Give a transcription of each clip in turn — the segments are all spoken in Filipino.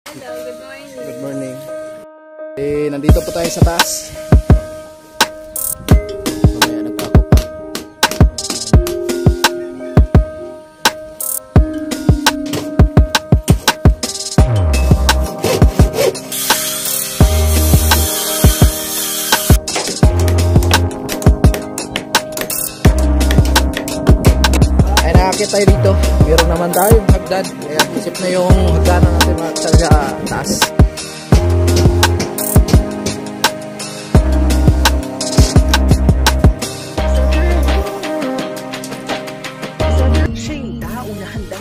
Hello, good morning. Good morning. Nandito po tayo sa taas. Mamaya nagpako pa. Ay, nakakit tayo dito. Meron naman tayong hagdan. Kaya isip na yung hagdanan natin makakasal sa taas.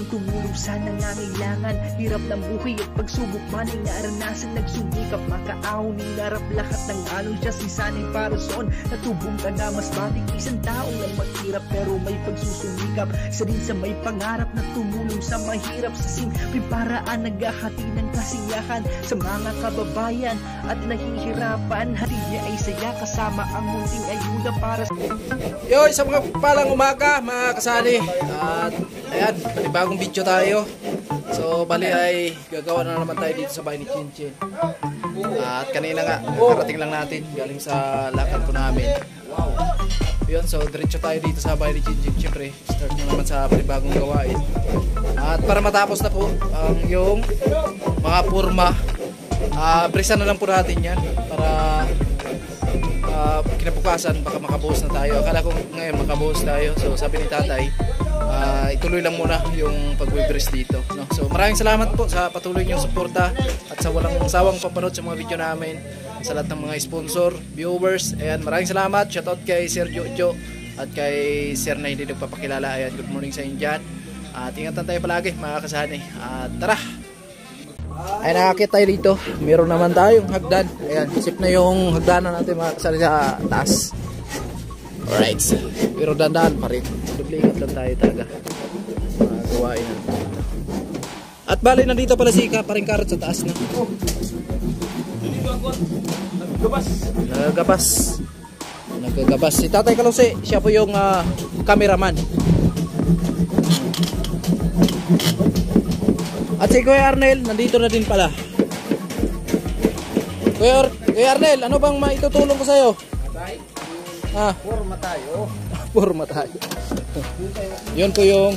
Tumulong sa nangangailangan, hirap ng buhay at pagsubok man ay naranasan, nagsumikap makaahon, hinarap lahat ng alon siya sisanay para soon. Natubong ka na mas matik, isang taong lang maghirap pero may pagsusumikap, isa din sa may pangarap na tumulong sa mahirap, sa simpleng paraan naghahati ng kasiyahan sa mga kababayan at nahihirapan. Hati niya ay saya kasama ang munting ayuda para sa... Yo, isang mga palang umaga mga kasali. At ayan, panibagong video tayo. So bali ay gagawa na naman tayo dito sa bahay ni Chinchin. At kanina nga, nakarating lang natin galing sa lakad ko namin. Yun, so diretso tayo dito sa bahay ni Chinchin. Siyempre, start na naman sa panibagong gawain. At para matapos na po yung mga purma, presa na lang po natin yan para kinabukasan baka makabuhos na tayo. Akala ko ngayon makabuhos tayo. So sabi ni tatay, ituloy lang muna yung pag-webres dito, no? So maraming salamat po sa patuloy niyong suporta at sa walang sawang papanood sa mga video namin, sa lahat ng mga sponsor, viewers. Ayan, maraming salamat. Shoutout kay Sir Jojo at kay Sir na hindi nagpapakilala. Ayan, good morning sa inyo dyan. At ingatan tayo palagi mga kasani. At tara! Ay, nakakit tayo dito. Meron naman tayong hagdan. Ayan, isip na yung hagdanan natin mga kasali sa taas. Alright, pero dandaan pa rin. Duplikat lang tayo talaga. Mga gawain natin. At bali, nandito pala si Kaparing Karot sa taas na. Nagagabas. Si Tatay Kalose, siya po yung cameraman. At si Kuya Arnel, nandito na din pala. Kuya Arnel, ano bang maitutulong ko sa'yo? Forma tayo. Forma tayo. Yun po yung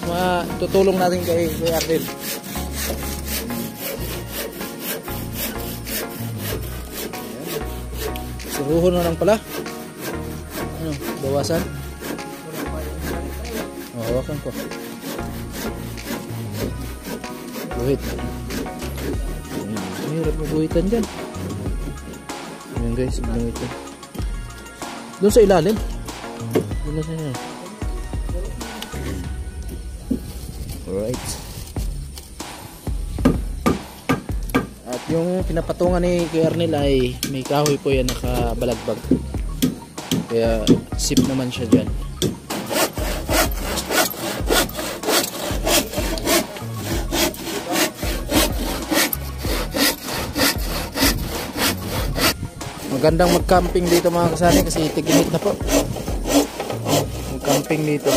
matutulong natin kay Kuya Arnel. Suruhon na lang pala. Ano, bawasan? Hawakan ko. Buhit. Mahirap mabuhitan dyan. Ayan guys, mabuhitan. Doon sa ilalim. Doon na sa ilalim. Alright. At yung pinapatungan ni Kuya Arnel ay may kahoy po yan nakabalagbag. Kaya sip naman siya dyan. Magandang mag-camping dito mga kasani kasi tiginit na po. Mag-camping dito.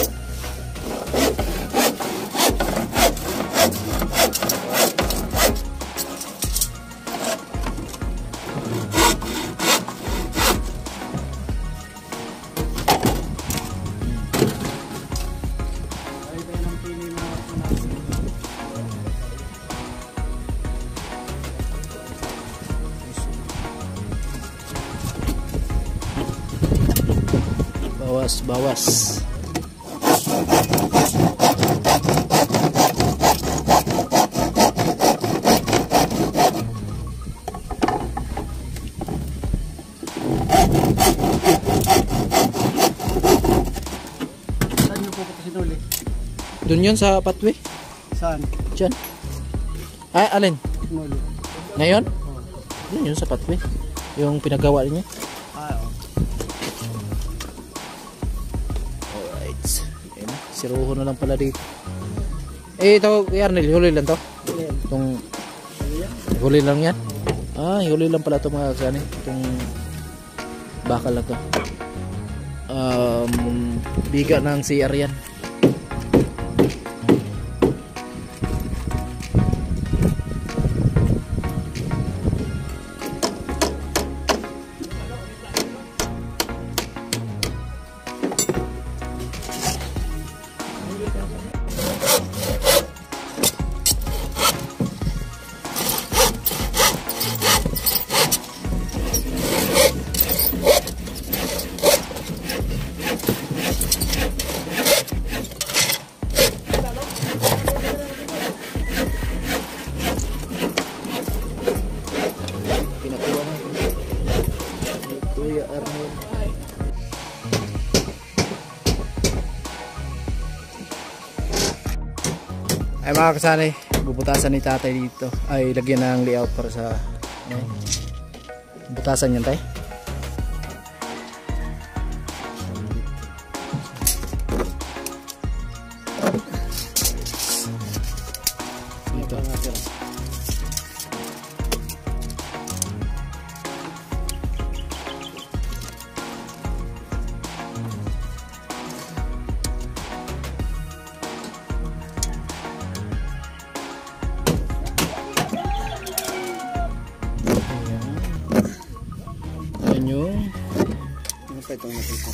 Bawas. Saan niyo pupuntahin ulit? Doon yun sa pathway. Saan? Diyan. Ay, alin? Ulit. Ngayon? Doon yun sa pathway. Yung pinagawa niya. Siruho na lang pala dito. Eh, ito, Arnel, huli lang to? Itong huli lang yan? Huli lang pala ito mga kasani. Itong bakal na to. Biga ng CR yan. Ay mga kasanay, bubutasan ni tatay dito. Ay lagyan ng layout para sa butasan yan tay. Dito natin. Yung ano pa itong nakita?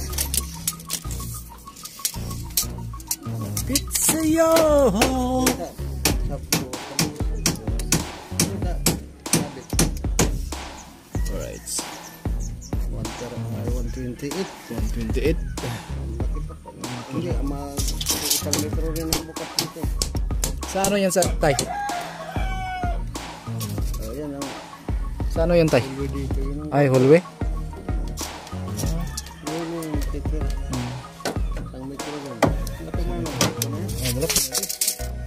pizza yo! Alright. 128. 128. Hindi, isang metro rin ang bukas dito. Sa ano yan sa tay? Ayan ang Sa ano yan tay? dito. Yun ang Ay, hallway? titira. Isang metro rin. Ito mo na. Ah, wala pa.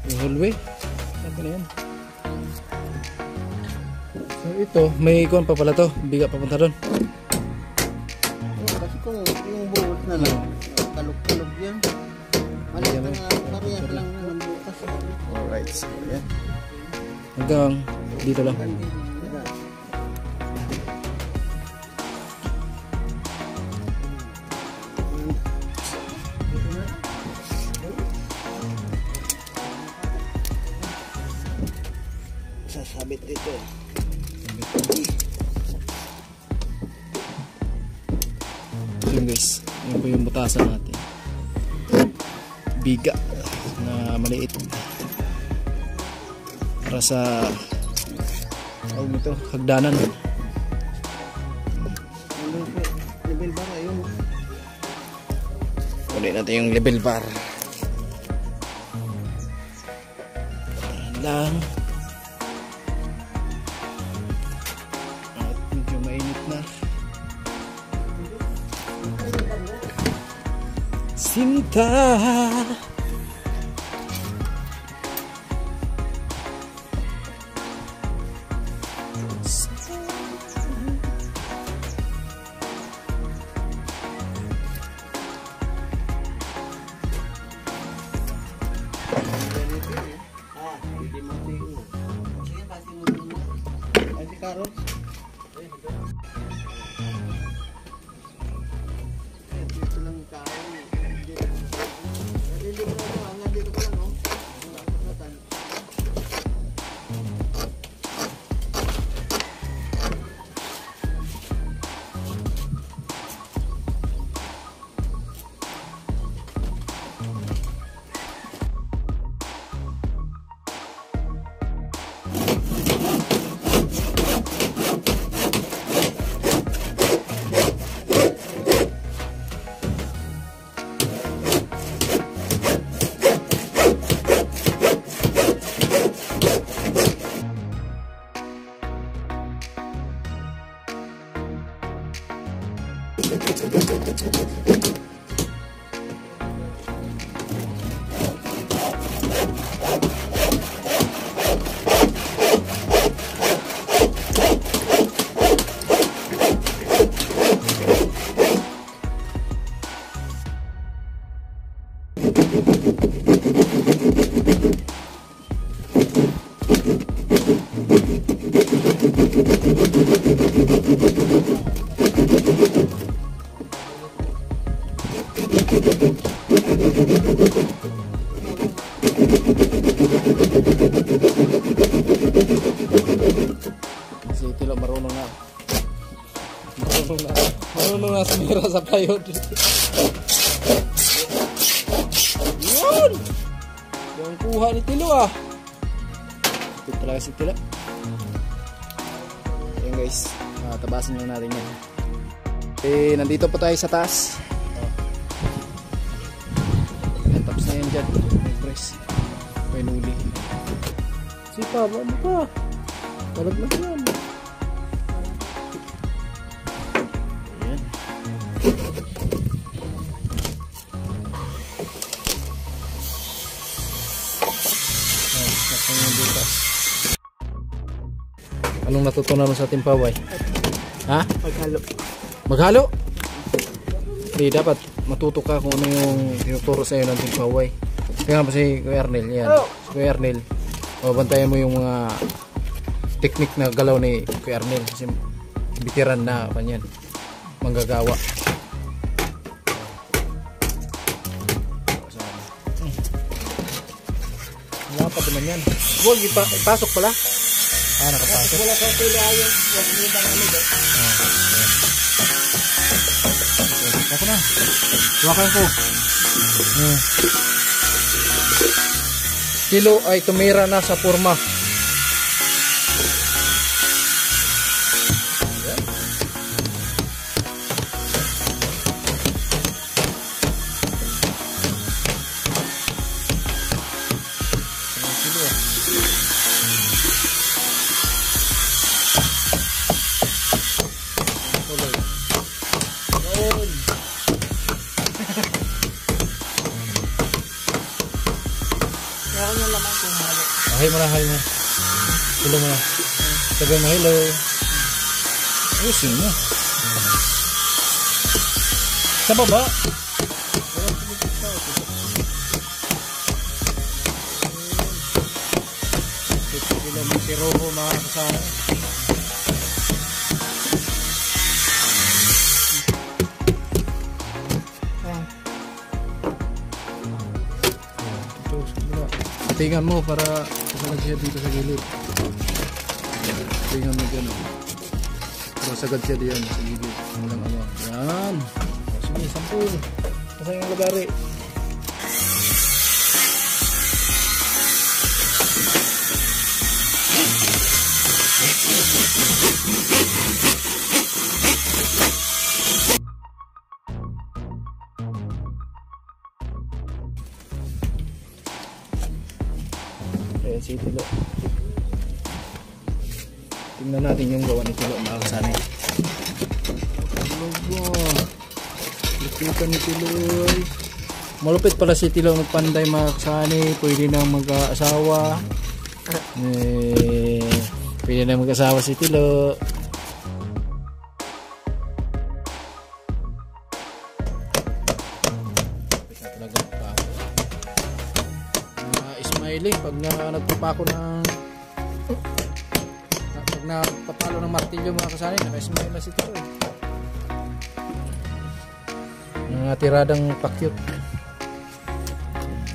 Yung hallway? Ano na yan? So ito, may ikuan pa pala to. Biga papunta doon. Kasi kung yung buhos na lang, talog-talog yan. Maliit na nga, parehas lang yan ang bukas. Alright, so yan. Hanggang dito lang. Sasabit dito. So yun guys, yun po yung butasan natin. Biga na maliit. Para sa hagdanan. Level bar ayun. Kunin natin yung level bar. Ayan lang. At medyo mainit na. Sinta. Carrots. Dito lang kain. Dito ko lang, hanggang dito ko lang, no? Si Tilo marunong na. Marunong na sumira sa plywood. Yun! Yung kuha ni Tilo ah. Ito talaga si Tilo. Ayan guys, tabasin lang natin yan. Eh, nandito po tayo sa taas. Yan, tapos na yan dyan. May press. May nuli. Sipa, ano pa? Talag na yan. Ayan. Anong natutunan mo sa timpaway? Ha? Paghalo. Maghalo? Hindi, dapat matuto ka kung ano yung tinuturo sa'yo ng timpaway. Kaya nga pa si Kuya Arnel, yan. Si Kuya Arnel, bantayan mo yung mga technique na galaw ni Kuya Arnel. Kasi bitiran na kanyan. Manggagawa. Wala pa naman yan. Huwag, ipasok pala. Ah, nakapasok. Wala sa pila ayun. Huwag mo bang ano ba? Ako na. Huwakan ko. Kilo ay tumira na sa forma. Hay mo na, hay mo. Hello mo na. Sabi mo hello. Ayusin mo. Sa baba. Sila mo si Robo mga kasama. Tingnan mo para sagad siya dito sa gilid. Tingnan mo dyan. Para sagad siya diyan sa gilid. Walang ano. Yan. Sige, 10. Kasi yung lagari. Ayan si Tilo. Tingnan natin yung gawa ni Tilo mga kasanay. Lupitan ni Tilo. Malupit pala si Tilo magpanday mga kasanay. Pwede na mag-asawa. Pwede na mag-asawa si Tilo. Pag nagpapako ng pag nagpapalo ng martilyo mga kasani, naka-smile na si Tilo. Mga tiradang pakyut.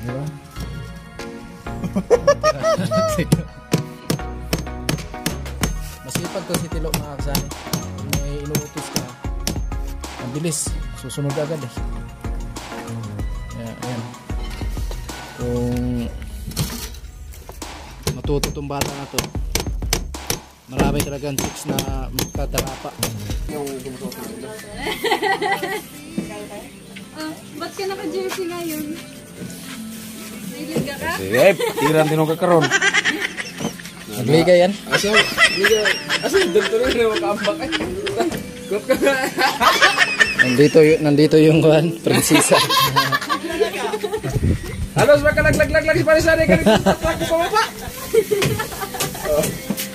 Diba? Masipag to si Tilo mga kasani. Pag may inuutos ka, ang bilis, susunod agad eh. Ayan. Kung matuto itong bata na to, marami talagang tricks na magkadarapa. Yung gumusoto nila. Ba't ka naka-jersey ngayon? Nailiga ka? Sige, tiran din ako kakaroon. Nagliga yan? Asa, doon to rin na makaambak ay. Gut ka nga. Nandito yung prinsesa. Halos magkalaglag-lag si Parisari ka rin. Tatlak ko pa.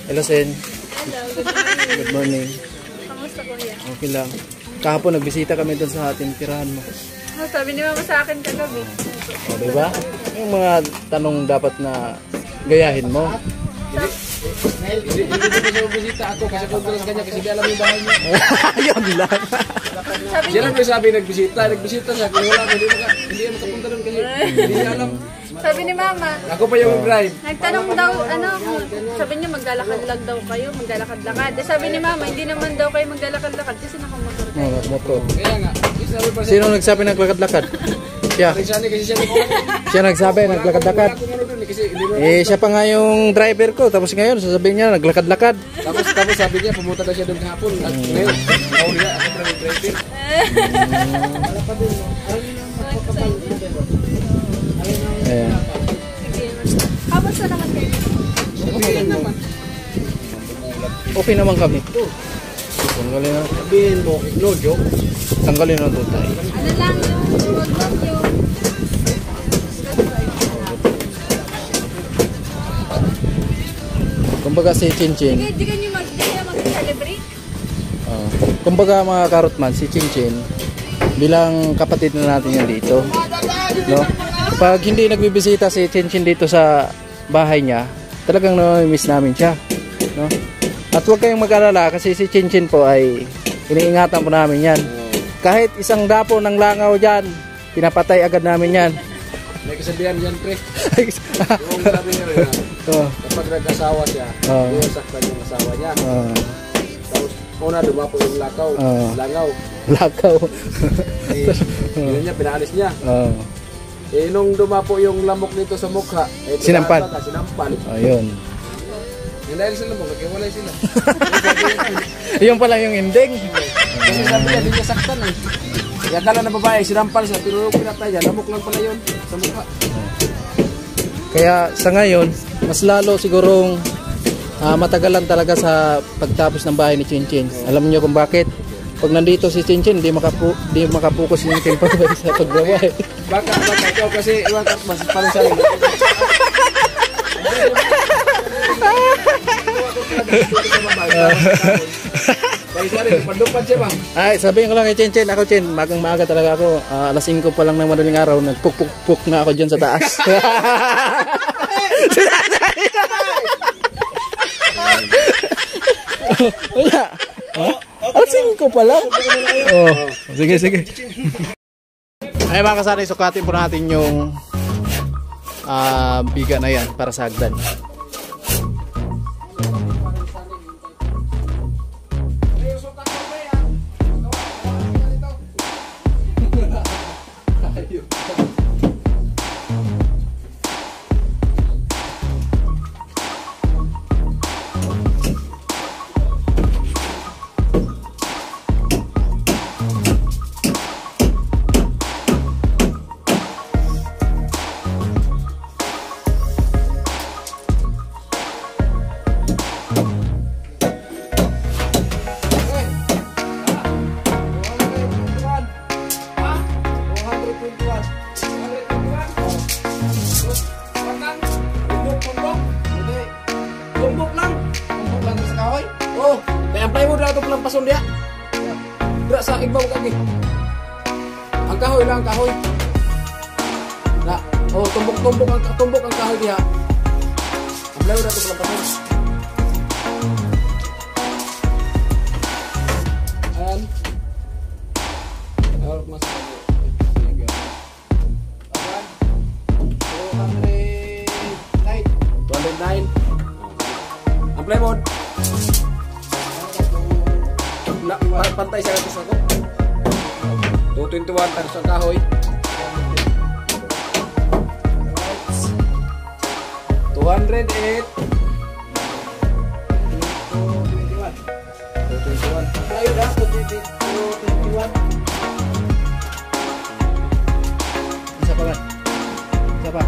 Hello, Sen. Hello, Good morning. kamusta kuya? Okay lang. Kahapon nagbisita kami doon sa ating tirahan mo. Oh, sabi ni mama sa akin kagabi. O, diba? Yung mga tanong dapat na gayahin mo. Hindi ko siya bisita ako kasi kung galas kanya kasi di alam yung bahay niya. Yun lang. Sabi Siya niya, lang may sabi nagbisita siya. Kung wala, hindi makapunta doon kasi hindi niya alam. sabi ni mama, Ako pa yung drive. nagtanong daw, sabi niya maglalakad-lag daw kayo, maglalakad-lakad. Eh, sabi ni mama, hindi naman daw kayo maglalakad-lakad kasi nakamotor kayo. Motor. Kaya nga, sabi pa siya. Sino nagsabi naglakad-lakad? Siya. Parisari kasi siya nagkuhan. Siya nagsabi naglakad-lakad. Ako nga doon kasi hindi mo. Siya pa nga yung driver ko. Tapos ngayon, sasabihin niya naglakad-lakad. Tapos sabi niya, pumunta na siya doon kahapon. At ngayon, ako nila, ako pa yung driver. Ayan. Kamusta naman kayo? Okay naman. Okay naman kami. Tanggalin na. Sabihin mo, no joke. Tanggalin na doon tayo. Ano lang yung, wag lang yung, Kumbaga si Chin Chin. Hindi ka niyo Kumbaga mga karotman, si Chinchin bilang kapatid na natin yan dito, no? Pag hindi nagbibisita si Chinchin dito sa bahay niya, talagang na-miss namin siya, no? At huwag kayong mag-alala kasi si Chinchin po ay iniingatan po namin yan. Kahit isang dapo ng langaw dyan, pinapatay agad namin yan. May kasabihan yan, pre. Yung sabi niya rin, kapag nag-asawa siya, yung saktan yung asawa niya. Tapos, una dumapo yung langaw. Lakaw. Yun niya, pinaalis niya. Eh, nung dumapo yung lamok nito sa mukha, Sinampal. Sinampal. Ayun. Yung dahil sa lamok, nagkiwalay sila. Yun pala yung ending. Kasi sabi niya, di niya saktan eh. Kaya kala na babae, sinampal siya, pero nung pinatay niya, lamok lang pala yun sa mukha. Kaya sa ngayon, mas lalo sigurong matagalan talaga sa pagtapos ng bahay ni Chinchin. Alam niyo kung bakit? Pag nandito si Chinchin, di makapokus yung tempo sa paggawa. Baka ikaw kasi iwan ka mas parang sa rin. Ay, sabihin ko lang kay Chinchin, ako Chin, magang maaga talaga ako. Alas 5 pa lang ng madaling araw, nagpuk-puk-puk na ako dyan sa taas. Wala. Alas 5 pa lang? Oh, sige. Ay mga kasari, sukatin po natin yung biga na yan para sa hagdan. Dia. Dra sa ibaw kagi. Ang kahoy lang, kahoy. Na, tumbok ang kahoy diha. Ang layo na ito pala pasun. Ayan. Ayan, masuk. Ayan. 209. Ang plywood. Pantay sa atas ako. 221 tayo sa kahoy. 208. 221. Tayo na, 221. Isa pa ba? Isa pa.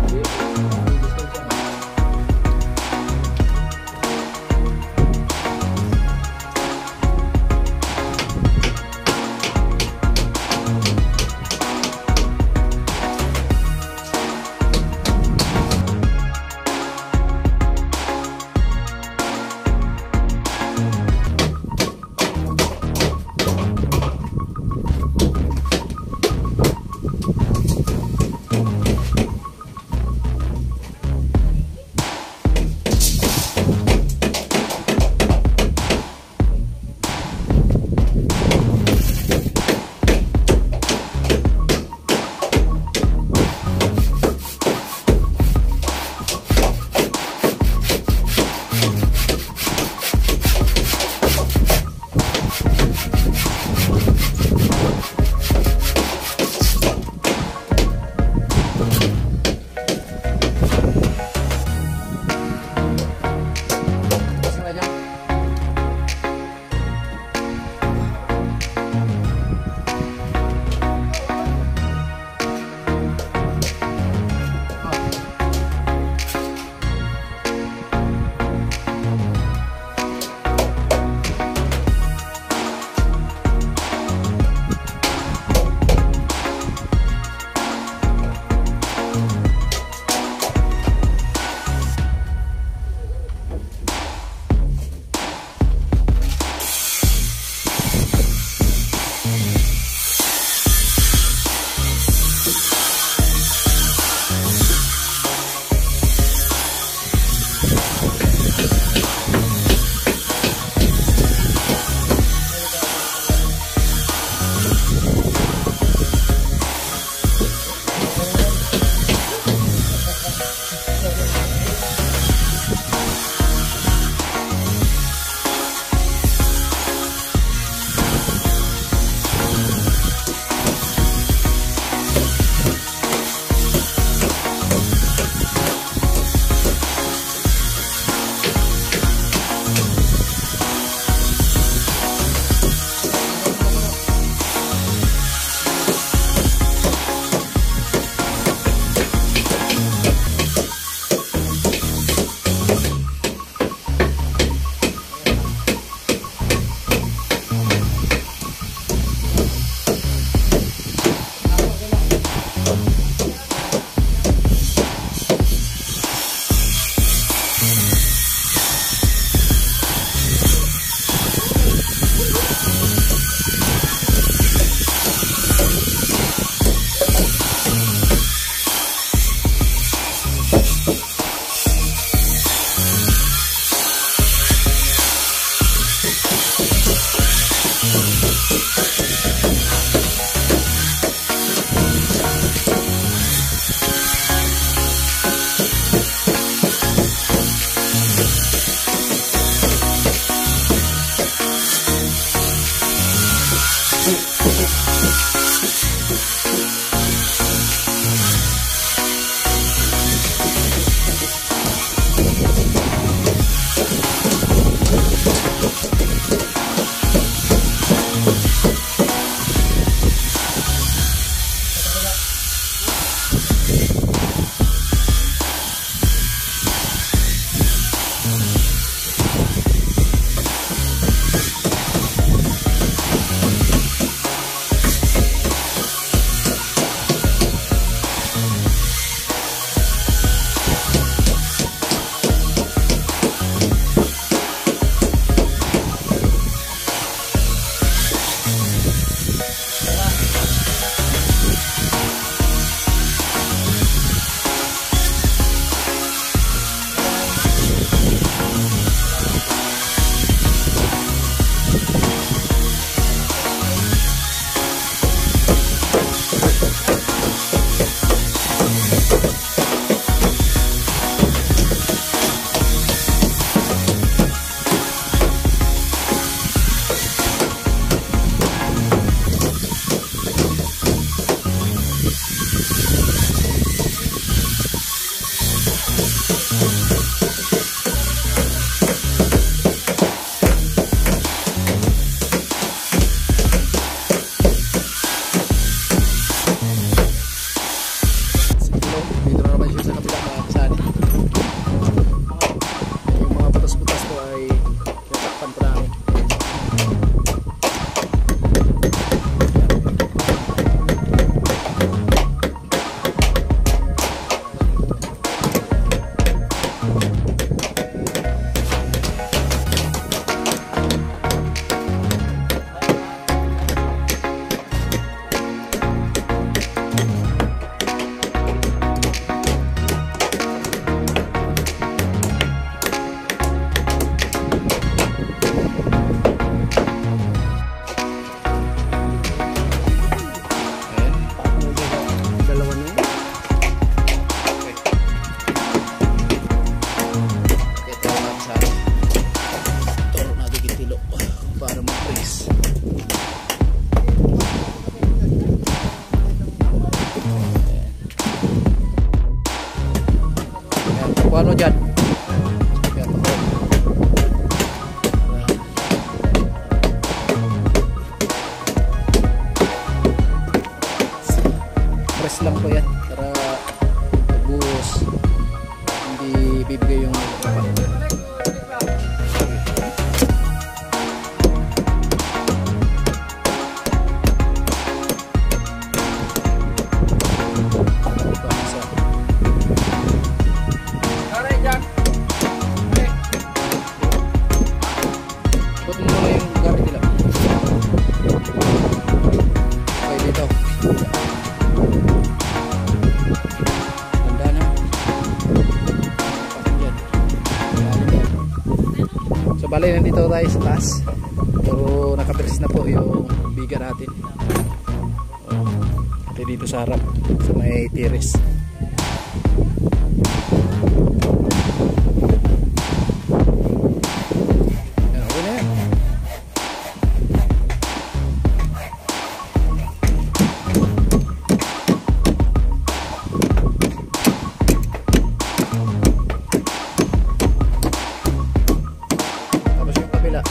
daw tayo sa taas. Pero nakapiris na po yung biga natin. Ito dito sa harap, sa may tiris. Yan, okay na yan. Tapos yung kabila.